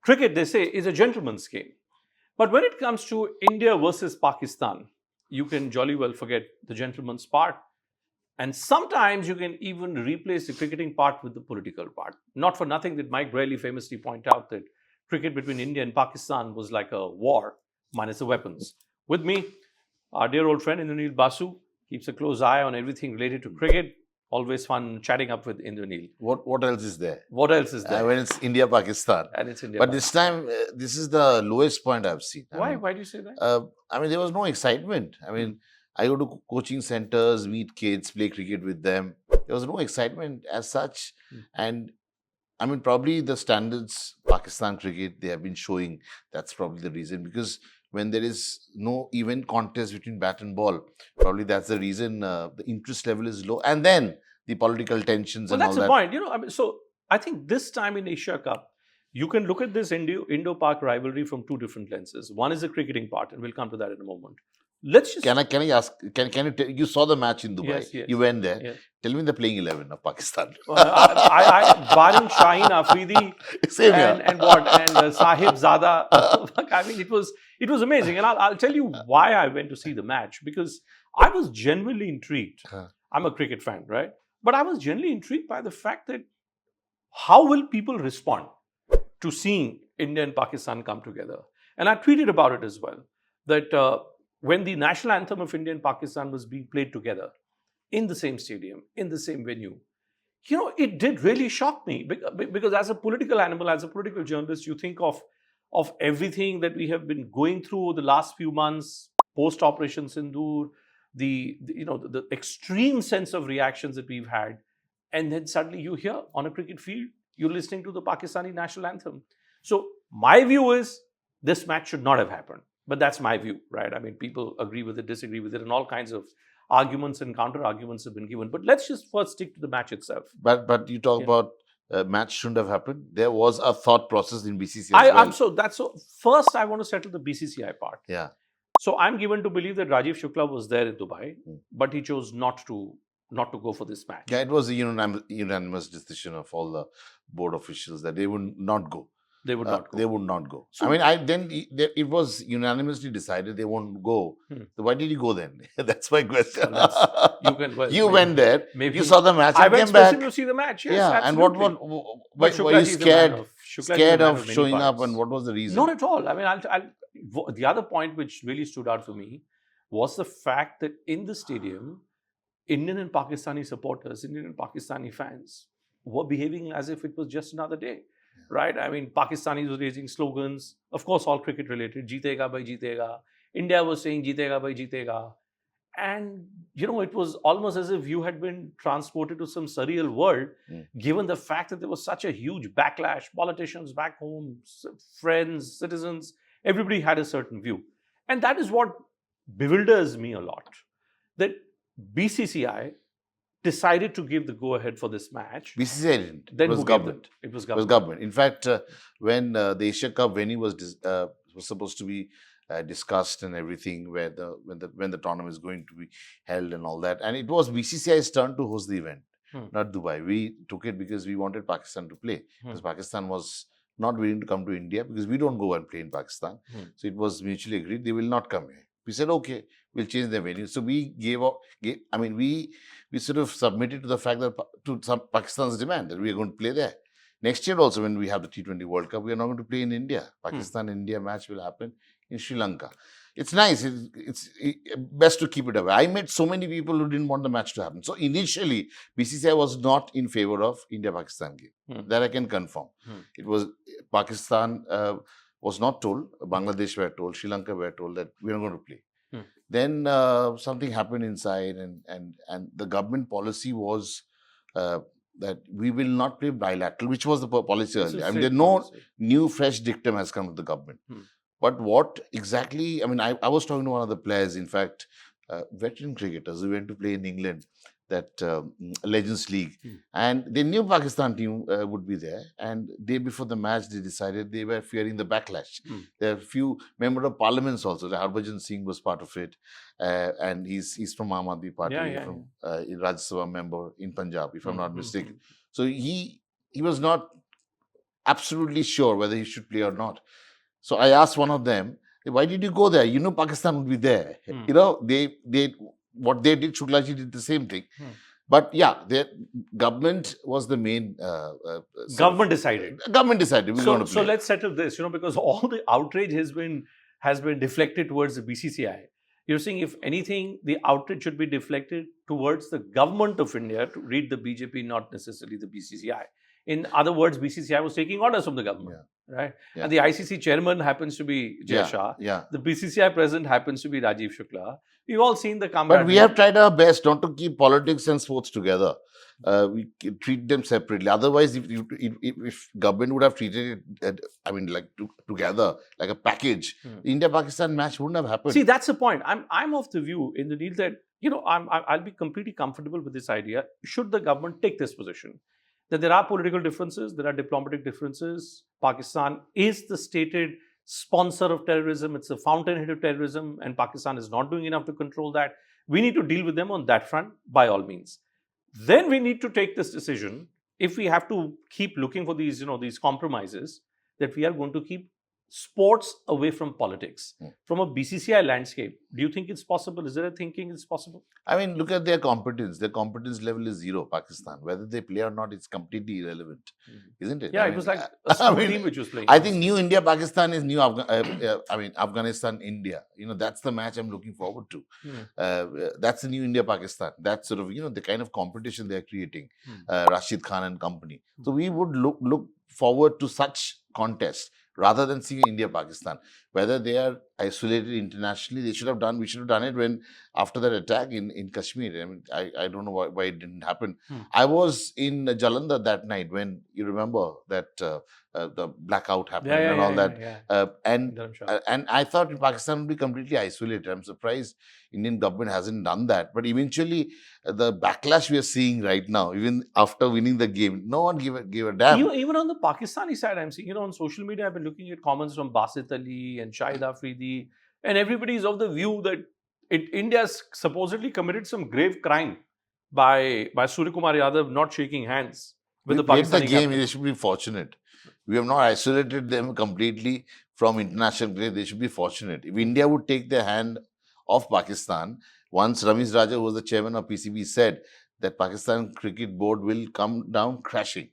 cricket, they say, is a gentleman's game. But when it comes to India versus Pakistan, you can jolly well forget the gentleman's part. And sometimes you can even replace the cricketing part with the political part. Not for nothing did Mike Braley famously point out that cricket between India and Pakistan was like a war minus the weapons. With me, our dear old friend Indranil Basu keeps a close eye on everything related to cricket. Always fun chatting up with Indranil. What else is there? What else is there? When it's India Pakistan, And it's India. but this time this is the lowest point I've seen. Why? Why do you say that? I mean, there was no excitement. I mean, I go to coaching centers, meet kids, play cricket with them. There was no excitement as such, and I mean, probably the standards Pakistan cricket they have been showing. That's probably the reason, because when there is no even contest between bat and ball, probably that's the reason the interest level is low, and then the political tensions Well, and all that's the that. point. I mean, so I think this time in Asia Cup, you can look at this Indo-Pak rivalry from two different lenses. One is the cricketing part, and we'll come to that in a moment. Let's just Can I ask? Can you tell, you saw the match in Dubai? Yes, yes. You went there. Yes. Tell me the playing 11 of Pakistan. barring Shaheen Afridi Same here. and Sahib Zada. I mean, it was amazing, and I'll tell you why I went to see the match, because I was genuinely intrigued. I'm a cricket fan, right? But I was genuinely intrigued by the fact that how will people respond to seeing India and Pakistan come together? And I tweeted about it as well, that when the national anthem of India and Pakistan was being played together in the same stadium, in the same venue, it did really shock me, because as a political animal, as a political journalist, you think of everything that we have been going through the last few months, post-Operation Sindoor, the extreme sense of reactions that we've had, and then suddenly you hear on a cricket field, you're listening to the Pakistani national anthem. So my view is this match should not have happened. But that's my view, right? I mean, people agree with it, disagree with it, and all kinds of arguments and counter-arguments have been given. But let's just first stick to the match itself. But you talk about match shouldn't have happened. There was a thought process in BCCI as well. First, I want to settle the BCCI part. Yeah. So I'm given to believe that Rajiv Shukla was there in Dubai, but he chose not to go for this match. Yeah, it was a unanimous decision of all the board officials that they would not go. They would not go. They would not go. So, I mean, it was unanimously decided they won't go. So why did you go then? That's my question. You went there. Maybe you saw the match. I and went came back. to see the match. Yes, yeah, absolutely. and what were you scared of showing up, and what was the reason? Not at all. I mean, the other point which really stood out for me was the fact that in the stadium, Indian and Pakistani supporters, Indian and Pakistani fans were behaving as if it was just another day. Right? I mean, Pakistanis were raising slogans, of course, all cricket related. Jeetega bhai jeetega. India was saying Jeetega bhai jeetega. And, it was almost as if you had been transported to some surreal world, given the fact that there was such a huge backlash. Politicians back home, friends, citizens, everybody had a certain view. And that is what bewilders me a lot. That BCCI decided to give the go-ahead for this match. BCCI didn't. Then it was government. It was government. In fact, when the Asia Cup venue was supposed to be discussed and everything, when the tournament is going to be held and all that, and it was BCCI's turn to host the event, not Dubai. We took it because we wanted Pakistan to play, because Pakistan was not willing to come to India, because we don't go and play in Pakistan. So it was mutually agreed they will not come here. We said, okay, we'll change the venue. So we we sort of submitted to the fact that to some Pakistan's demand that we are going to play there. Next year also, when we have the T20 World Cup, we are not going to play in India. Pakistan-India match will happen in Sri Lanka. It's nice. It's best to keep it away. I met so many people who didn't want the match to happen. So initially, BCCI was not in favor of India-Pakistan game. That I can confirm. It was Pakistan was not told, Bangladesh were told, Sri Lanka were told that we are not going to play. Then something happened inside, and the government policy was that we will not play bilateral, which was the policy earlier. I mean, there's no new fresh dictum has come to the government. But what exactly, I mean, I was talking to one of the players, in fact, veteran cricketers who went to play in England, that Legends League. And they knew Pakistan team would be there. And day before the match, they decided they were fearing the backlash. There are a few members of parliaments also. The Harbouring Singh was part of it. And he's from Aam Aadmi Party, from Rajya Sabha member in Punjab, if I'm not mistaken. So he was not absolutely sure whether he should play or not. So I asked one of them, why did you go there? You know Pakistan would be there. You know, they what they did, Shuklaji did the same thing. But yeah, their government was the main. Government decided. Government decided. We're going to play. So let's settle this, because all the outrage has been deflected towards the BCCI. You're saying, if anything, the outrage should be deflected towards the government of India, to read the BJP, not necessarily the BCCI. In other words, BCCI was taking orders from the government, right? Yeah. And the ICC chairman happens to be Jai Shah. Yeah. The BCCI president happens to be Rajiv Shukla. We've all seen the combat. But we have tried our best not to keep politics and sports together. We treat them separately. Otherwise, if government would have treated it, together, like a package, the India-Pakistan match wouldn't have happened. See, that's the point. I'm of the view, in the deal, that I'll be completely comfortable with this idea. Should the government take this position, that there are political differences, there are diplomatic differences. Pakistan is the stated sponsor of terrorism. It's the fountainhead of terrorism, and Pakistan is not doing enough to control that. We need to deal with them on that front, by all means. Then we need to take this decision, if we have to keep looking for these, these compromises, that we are going to keep sports away from politics. From a BCCI landscape, do you think it's possible? Is there a thinking it's possible? I mean, look at their competence. Their competence level is zero, Pakistan. Whether they play or not, it's completely irrelevant, isn't it? Yeah, it was like a small team which was playing. I think new India-Pakistan is new Afghanistan-India. That's the match I'm looking forward to. That's the new India-Pakistan. That's sort of, the kind of competition they're creating, Rashid Khan and company. So we would look forward to such contests, rather than seeing India-Pakistan. Whether they are isolated internationally, we should have done it when, after that attack in Kashmir. I mean, I don't know why it didn't happen. I was in Jalandhar that night when, you remember, that the blackout happened and I thought Pakistan would be completely isolated. I'm surprised Indian government hasn't done that. But eventually, the backlash we are seeing right now, even after winning the game, no one gave a damn. Even on the Pakistani side, I'm seeing, on social media, I've been looking at comments from Basit Ali and Shahid Afridi, and everybody is of the view that India's supposedly committed some grave crime by Surya Kumar Yadav not shaking hands with the Pakistani the game. They should be fortunate. We have not isolated them completely from international cricket. They should be fortunate. If India would take their hand off Pakistan, once Ramiz Raja, who was the chairman of PCB, said that Pakistan Cricket Board will come down crashing.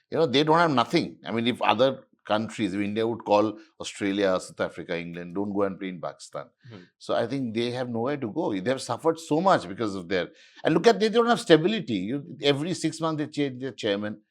They don't have nothing. I mean, if other countries, if India would call Australia, South Africa, England, don't go and play in Pakistan. So I think they have nowhere to go. They have suffered so much because of their... And look at, they don't have stability. Every 6 months they change their chairman.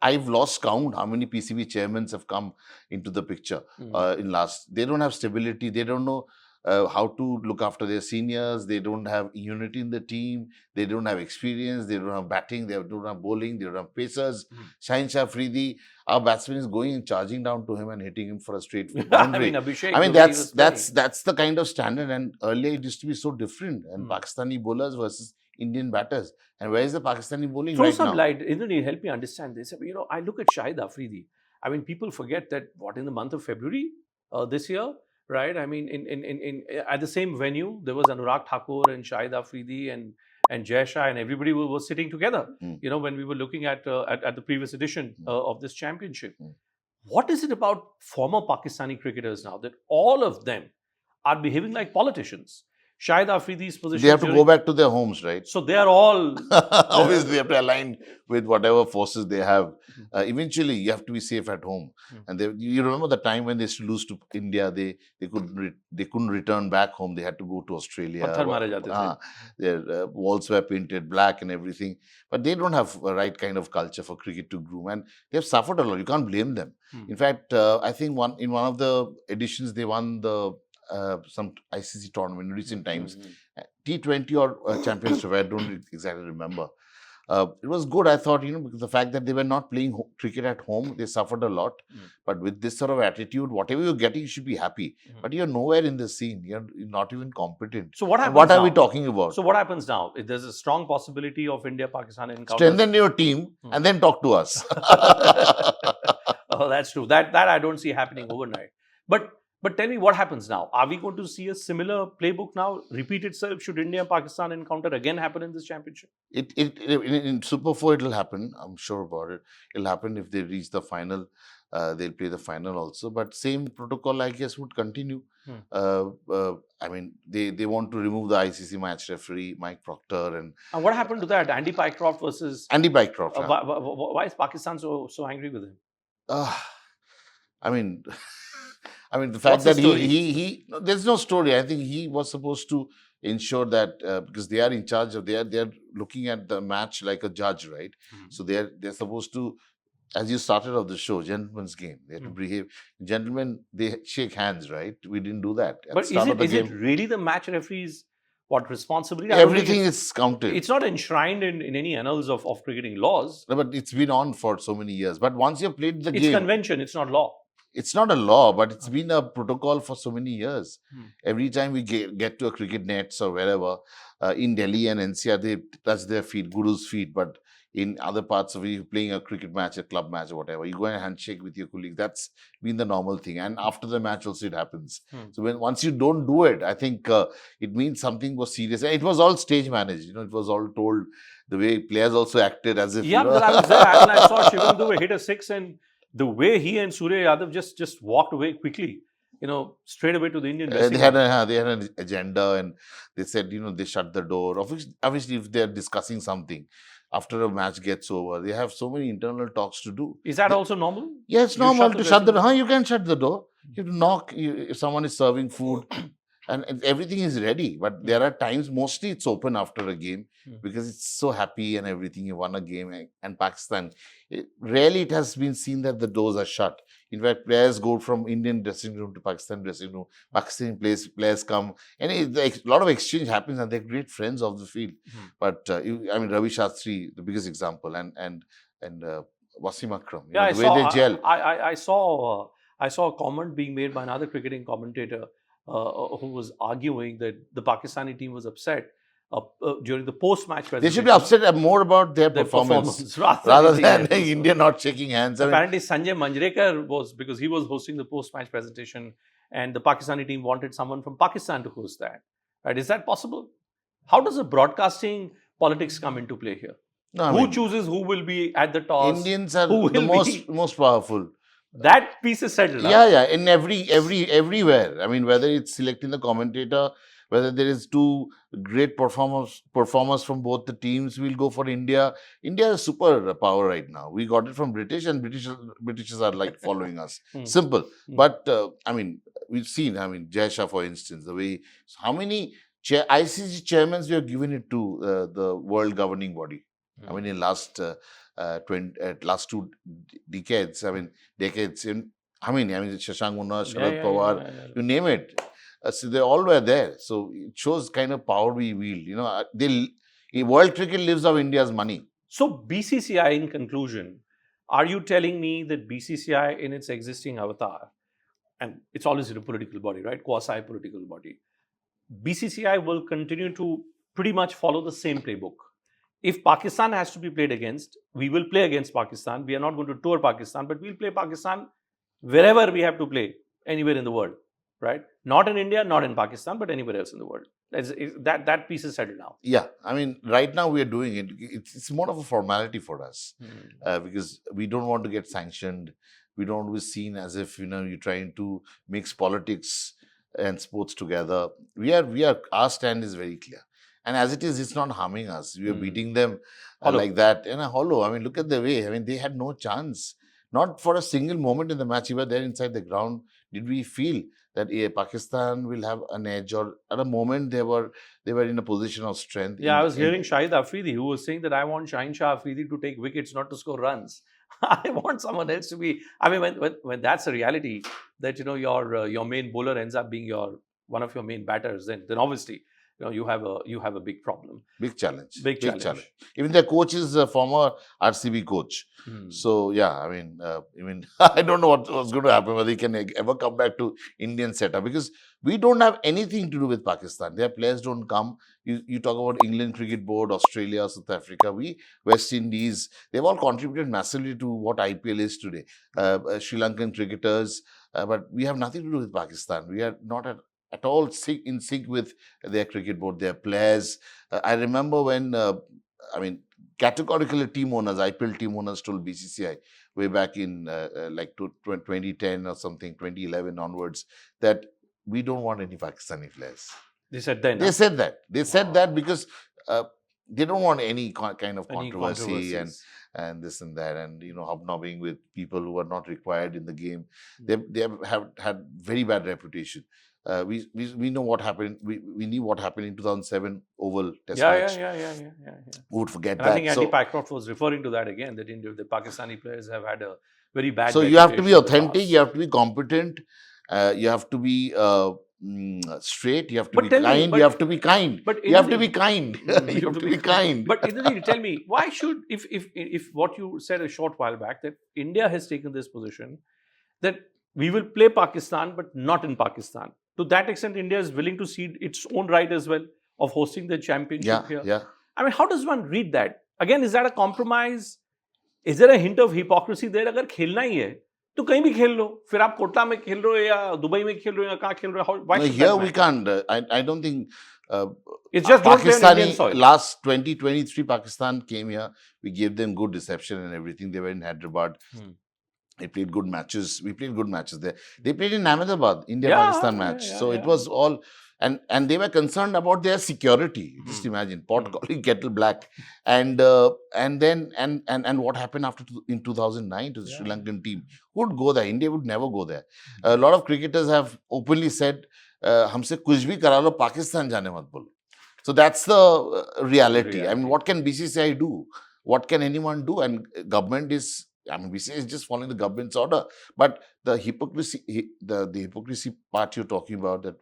I've lost count how many PCB chairmen have come into the picture in last. They don't have stability. They don't know how to look after their seniors. They don't have unity in the team. They don't have experience. They don't have batting. They don't have bowling. They don't have pacers. Shaheen Shah Afridi, our batsman, is going and charging down to him and hitting him for a straight boundary. That's the kind of standard. And earlier it used to be so different. And Pakistani bowlers versus Indian batters. And where is the Pakistani bowling right now? Throw some light. Indranil, help me understand this. I look at Shahid Afridi. I mean, people forget that, in the month of February this year, right? I mean, at the same venue, there was Anurag Thakur and Shahid Afridi and Jai Shah, and everybody was sitting together, when we were looking at the previous edition of this championship. What is it about former Pakistani cricketers now that all of them are behaving like politicians? Shahid Afridi's position. They have to go back to their homes, right? So they are all... Obviously, they have to align with whatever forces they have. Eventually, you have to be safe at home. And you remember the time when they used to lose to India, they couldn't return back home. They had to go to Australia. Their walls were painted black and everything. But they don't have a right kind of culture for cricket to groom. And they have suffered a lot. You can't blame them. In fact, I think in one of the editions, they won some ICC tournament in recent times, T20 or Champions Trophy, I don't exactly remember. It was good, I thought, because the fact that they were not playing cricket at home, they suffered a lot. But with this sort of attitude, whatever you're getting, you should be happy. But you're nowhere in the scene. You're not even competent. So what happens What now? are we talking about? So what happens now? There's a strong possibility of India-Pakistan encounter. Strengthen your team and then talk to us. Oh, that's true. That I don't see happening overnight. But But tell me, what happens now? Are we going to see a similar playbook now repeat itself? Should India and Pakistan encounter again happen in this championship? In Super 4 it'll happen. I'm sure about it. It'll happen if they reach the final. They'll play the final also. But same protocol, I guess, would continue. I mean, they want to remove the ICC match referee, Mike Proctor. And what happened to that? Andy Pycroft versus... Andy Pycroft. Why is Pakistan so angry with him? I mean... I mean, the fact that he there's no story. I think he was supposed to ensure that because they are in charge of, they're looking at the match like a judge, right? So they're supposed to, as you started off the show, gentlemen's game. They have to behave. Gentlemen, they shake hands, right? We didn't do that. But is it really the match referee's responsibility? Everything is counted. It's not enshrined in any annals of cricketing laws. No, but it's been on for so many years. But once you've played the game, it's convention. It's not law. It's not a law, but it's been a protocol for so many years. Every time we get to a cricket nets or wherever, in Delhi and NCR, they touch their feet, Guru's feet. But in other parts of it, you're playing a cricket match, a club match or whatever, you go and handshake with your colleague. That's been the normal thing. And after the match also it happens. So once you don't do it, I think it means something was serious. And it was all stage managed. It was all told. The way players also acted as if... Yeah, because I was there and I saw Shivam Dube hit a six, and the way he and Surya Yadav just walked away quickly, straight away to the Indian dressing room. They had an agenda, and they said, they shut the door. Obviously, if they're discussing something after a match gets over, they have so many internal talks to do. Is that also normal? Yeah, it's normal to shut the door. You can shut the door. You have to knock if someone is serving food. And everything is ready. But there are times, mostly it's open after a game because it's so happy and everything. You won a game. And Pakistan, rarely it has been seen that the doors are shut. In fact, players go from Indian dressing room to Pakistan dressing room. Pakistani players come. And a lot of exchange happens and they're great friends of the field. But, Ravi Shastri, the biggest example, and Wasim Akram, the way they gel. I saw a comment being made by another cricketing commentator who was arguing that the Pakistani team was upset during the post-match presentation. They should be upset more about their performance rather than India not shaking hands. Apparently, Sanjay Manjrekar because he was hosting the post-match presentation, and the Pakistani team wanted someone from Pakistan to host that. Right? Is that possible? How does the broadcasting politics come into play here? No, who chooses who will be at the toss? Indians are the most powerful. That piece is settled. Yeah. In everywhere. I mean, whether it's selecting the commentator, whether there is two great performers from both the teams, we'll go for India. India is a super power right now. We got it from British, and Britishers are like following us. Simple. But we've seen. Jai Shah, for instance, the way how many ICC chairmen we have given it to the world governing body. In last 2 decades, decades. Shashank Munna, Sharad Pawar, you name it. So they all were there. So it shows kind of power we wield. World cricket lives off India's money. So BCCI, in conclusion, are you telling me that BCCI in its existing avatar, and it's always a political body, right? Quasi-political body. BCCI will continue to pretty much follow the same playbook. If Pakistan has to be played against, we will play against Pakistan. We are not going to tour Pakistan, but we'll play Pakistan wherever we have to play, anywhere in the world, right? Not in India, not in Pakistan, but anywhere else in the world. That piece is settled now. Yeah, right now we are doing it. It's more of a formality for us because we don't want to get sanctioned. We don't want to be seen as if you're trying to mix politics and sports together. Our stand is very clear. And as it is, it's not harming us. We are beating them like that in a hollow. Look at the way. They had no chance. Not for a single moment in the match. We were there inside the ground. Did we feel that Pakistan will have an edge? Or at a moment, they were in a position of strength. Yeah, I was hearing Shahid Afridi, who was saying that I want Shaheen Shah Afridi to take wickets, not to score runs. I want someone else to be... when that's a reality, that your main bowler ends up being one of your main batters, then obviously... you have a big problem. Big challenge. Big challenge. Even their coach is a former RCB coach. So, yeah, I don't know what's going to happen, whether he can ever come back to Indian setup, because we don't have anything to do with Pakistan. Their players don't come. You talk about England Cricket Board, Australia, South Africa, West Indies, they've all contributed massively to what IPL is today. Sri Lankan cricketers, but we have nothing to do with Pakistan. We are not at all in sync with their cricket board, their players. I remember when, categorically team owners, IPL team owners told BCCI way back in 2010 or something, 2011 onwards, that we don't want any Pakistani players. They said then. They said that. They said that because they don't want any kind of controversy and this and that, and hobnobbing with people who are not required in the game. They have had very bad reputation. We know what happened. We knew what happened in 2007 Oval Test match. Yeah. Who would forget and that? I think Andy Pycroft was referring to that again, that the Pakistani players have had a very bad. So you have to be authentic. You have to be competent. You have to be straight. You have to be kind. You have to be kind. But you have to be kind. You have to be kind. But Indranil, tell me, why should, if what you said a short while back, that India has taken this position that we will play Pakistan but not in Pakistan. To that extent, India is willing to cede its own right as well of hosting the championship here. Yeah. I mean, how does one read that? Again, is that a compromise? Is there a hint of hypocrisy there? अगर खेलना ही है, तो कहीं भी खेल लो. फिर आप कोटला में खेल रहे हो या दुबई में खेल रहे हो या कहाँ खेल रहे हो? Why should here we can't. I don't think. It's just Pakistani. Last 2023, Pakistan came here. We gave them good reception and everything. They were in Hyderabad. They played good matches. We played good matches there. They played in Ahmedabad, India-Pakistan match. So it was all, and they were concerned about their security. Just imagine, pot calling kettle black, and what happened in 2009 to the Sri Lankan team? Who would go there? India would never go there. A lot of cricketers have openly said, "हमसे कुछ भी करा लो, Pakistan जाने मत बोलो." So that's the reality. I mean, what can BCCI do? What can anyone do? And government is. BCCI is just following the government's order. But the hypocrisy, the hypocrisy part you're talking about, that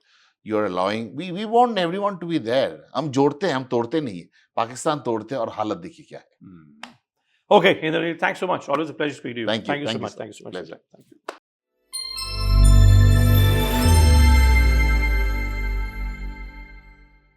you're allowing, we want everyone to be there. हम जोड़ते हैं, हम तोड़ते नहीं. Pakistan तोड़ते हैं और हालत देखिए क्या है. Okay, Indranil, thanks so much. Always a pleasure speaking to you. Thank you. Thank you so much. Thank you so much. Pleasure. Thank you.